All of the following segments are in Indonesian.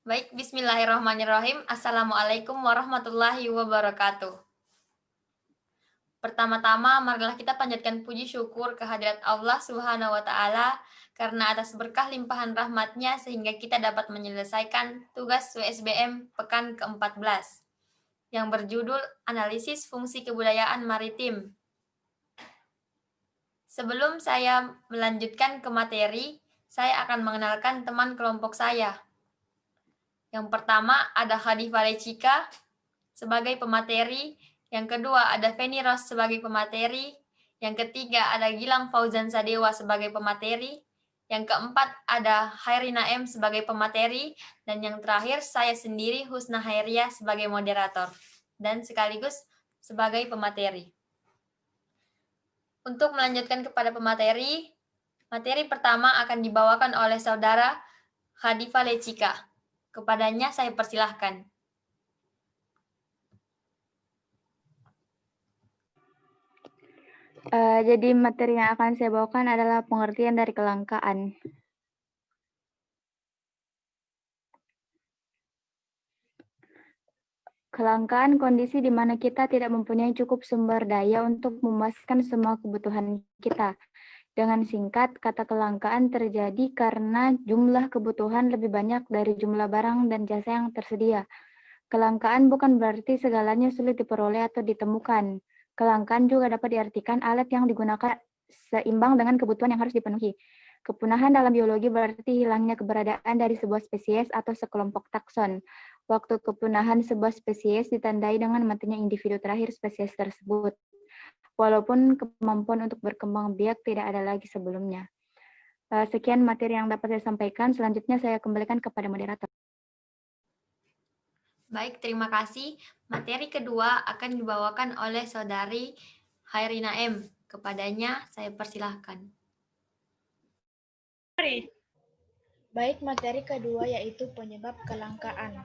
Baik, bismillahirrahmanirrahim. Assalamualaikum warahmatullahi wabarakatuh. Pertama-tama, marilah kita panjatkan puji syukur kehadirat Allah Subhanahu wa Ta'ala karena atas berkah limpahan rahmatnya sehingga kita dapat menyelesaikan tugas WSBM pekan ke-14 yang berjudul Analisis Fungsi Kebudayaan Maritim. Sebelum saya melanjutkan ke materi, saya akan mengenalkan teman kelompok saya. Yang pertama ada Khadifah Lecika sebagai pemateri, yang kedua ada Feni Ros sebagai pemateri, yang ketiga ada Gilang Fauzan Sadewa sebagai pemateri, yang keempat ada Hairina M sebagai pemateri, dan yang terakhir saya sendiri Husna Hairia sebagai moderator dan sekaligus sebagai pemateri. Untuk melanjutkan kepada pemateri, materi pertama akan dibawakan oleh saudara Khadifah Lecika. Kepadanya saya persilahkan. Jadi materi yang akan saya bawakan adalah pengertian dari kelangkaan. Kelangkaan kondisi di mana kita tidak mempunyai cukup sumber daya untuk memuaskan semua kebutuhan kita. Dengan singkat, kata kelangkaan terjadi karena jumlah kebutuhan lebih banyak dari jumlah barang dan jasa yang tersedia. Kelangkaan bukan berarti segalanya sulit diperoleh atau ditemukan. Kelangkaan juga dapat diartikan alat yang digunakan seimbang dengan kebutuhan yang harus dipenuhi. Kepunahan dalam biologi berarti hilangnya keberadaan dari sebuah spesies atau sekelompok takson. Waktu kepunahan sebuah spesies ditandai dengan matinya individu terakhir spesies tersebut, walaupun kemampuan untuk berkembang biak tidak ada lagi sebelumnya. Sekian materi yang dapat saya sampaikan. Selanjutnya saya kembalikan kepada moderator. Baik, terima kasih. Materi kedua akan dibawakan oleh saudari Hairina M. Kepadanya saya persilahkan. Baik, materi kedua yaitu penyebab kelangkaan.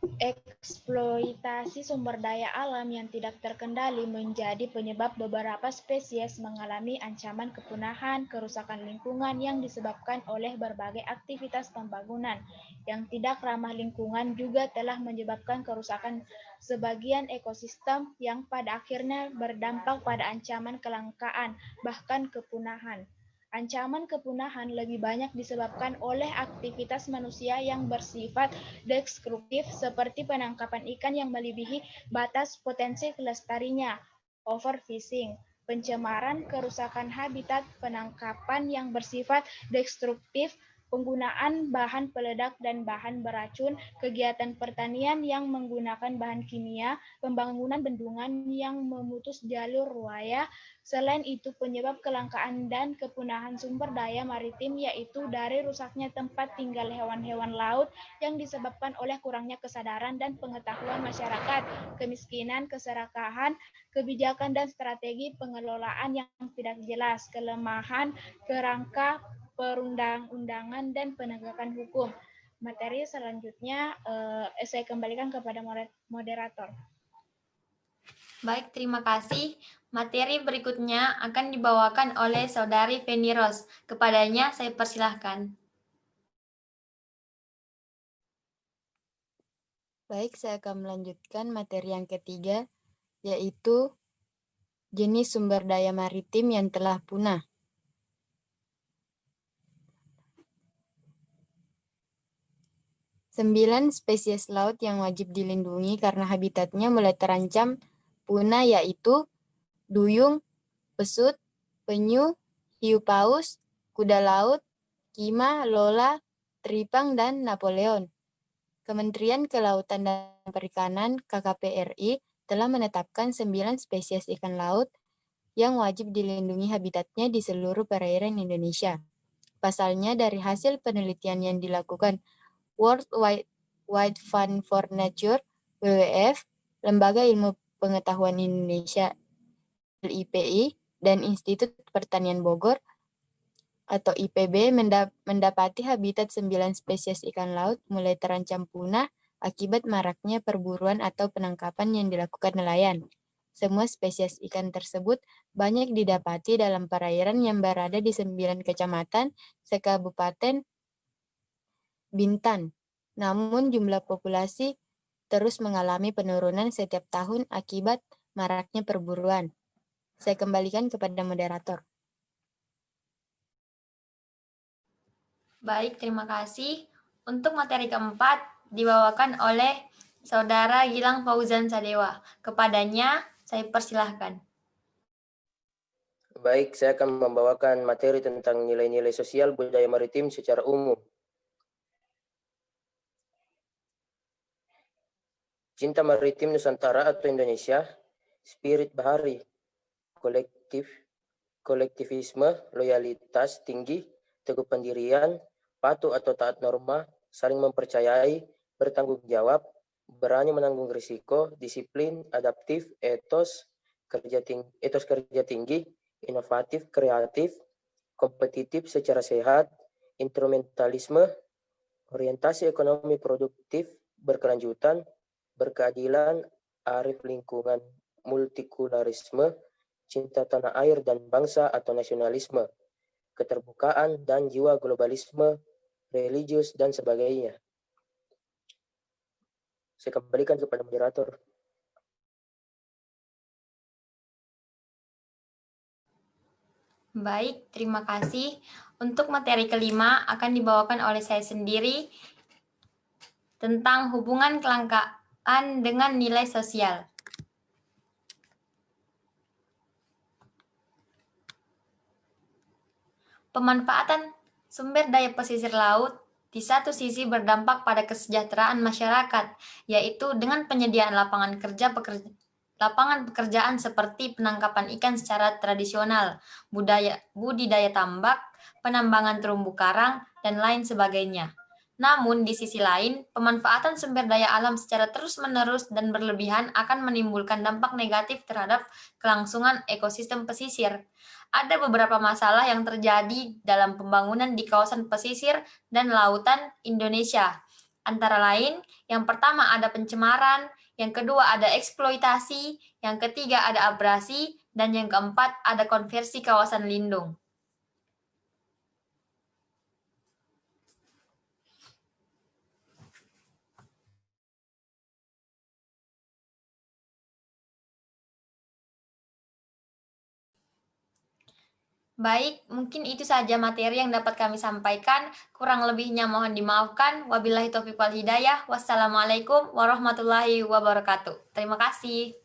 Eksploitasi sumber daya alam yang tidak terkendali menjadi penyebab beberapa spesies mengalami ancaman kepunahan. Kerusakan lingkungan yang disebabkan oleh berbagai aktivitas pembangunan yang tidak ramah lingkungan juga telah menyebabkan kerusakan sebagian ekosistem yang pada akhirnya berdampak pada ancaman kelangkaan, bahkan kepunahan. Ancaman kepunahan lebih banyak disebabkan oleh aktivitas manusia yang bersifat destruktif seperti penangkapan ikan yang melebihi batas potensi lestarinya, overfishing, pencemaran, kerusakan habitat, penangkapan yang bersifat destruktif, penggunaan bahan peledak dan bahan beracun, kegiatan pertanian yang menggunakan bahan kimia, pembangunan bendungan yang memutus jalur ruaya. Selain itu, penyebab kelangkaan dan kepunahan sumber daya maritim yaitu dari rusaknya tempat tinggal hewan-hewan laut yang disebabkan oleh kurangnya kesadaran dan pengetahuan masyarakat, kemiskinan, keserakahan, kebijakan dan strategi pengelolaan yang tidak jelas, kelemahan kerangka perundang-undangan dan penegakan hukum. Materi selanjutnya saya kembalikan kepada moderator. Baik, terima kasih. Materi berikutnya akan dibawakan oleh saudari Feni Ros. Kepadanya saya persilahkan. Baik, saya akan melanjutkan materi yang ketiga, yaitu jenis sumber daya maritim yang telah punah. Sembilan spesies laut yang wajib dilindungi karena habitatnya mulai terancam punah yaitu duyung, pesut, penyu, hiu paus, kuda laut, kima, lola, teripang, dan Napoleon. Kementerian Kelautan dan Perikanan (KKP RI) telah menetapkan 9 spesies ikan laut yang wajib dilindungi habitatnya di seluruh perairan Indonesia. Pasalnya, dari hasil penelitian yang dilakukan World Wide Fund for Nature (WWF), Lembaga Ilmu Pengetahuan Indonesia (LIPI), dan Institut Pertanian Bogor atau IPB mendapati habitat 9 spesies ikan laut mulai terancam punah akibat maraknya perburuan atau penangkapan yang dilakukan nelayan. Semua spesies ikan tersebut banyak didapati dalam perairan yang berada di 9 kecamatan sekabupaten Bintan. Namun jumlah populasi terus mengalami penurunan setiap tahun akibat maraknya perburuan. Saya kembalikan kepada moderator. Baik, terima kasih. Untuk materi keempat dibawakan oleh Saudara Gilang Fauzan Sadewa. Kepadanya, saya persilahkan. Baik, saya akan membawakan materi tentang nilai-nilai sosial budaya maritim secara umum. Cinta maritim Nusantara atau Indonesia, spirit bahari, kolektivisme, loyalitas tinggi, teguh pendirian, patuh atau taat norma, saling mempercayai, bertanggung jawab, berani menanggung risiko, disiplin, adaptif, etos kerja tinggi, inovatif, kreatif, kompetitif secara sehat, instrumentalisme, orientasi ekonomi produktif, berkelanjutan, berkeadilan, arif lingkungan, multikularisme, cinta tanah air dan bangsa atau nasionalisme, keterbukaan dan jiwa globalisme, religius, dan sebagainya. Saya kembalikan kepada moderator. Baik, terima kasih. Untuk materi kelima akan dibawakan oleh saya sendiri tentang hubungan kelangkaan dengan nilai sosial. Pemanfaatan sumber daya pesisir laut di satu sisi berdampak pada kesejahteraan masyarakat, yaitu dengan penyediaan lapangan pekerjaan seperti penangkapan ikan secara tradisional, budidaya tambak, penambangan terumbu karang, dan lain sebagainya. Namun, di sisi lain, pemanfaatan sumber daya alam secara terus-menerus dan berlebihan akan menimbulkan dampak negatif terhadap kelangsungan ekosistem pesisir. Ada beberapa masalah yang terjadi dalam pembangunan di kawasan pesisir dan lautan Indonesia. Antara lain, yang pertama ada pencemaran, yang kedua ada eksploitasi, yang ketiga ada abrasi, dan yang keempat ada konversi kawasan lindung. Baik, mungkin itu saja materi yang dapat kami sampaikan. Kurang lebihnya mohon dimaafkan. Wabillahi taufiq wal hidayah. Wassalamualaikum warahmatullahi wabarakatuh. Terima kasih.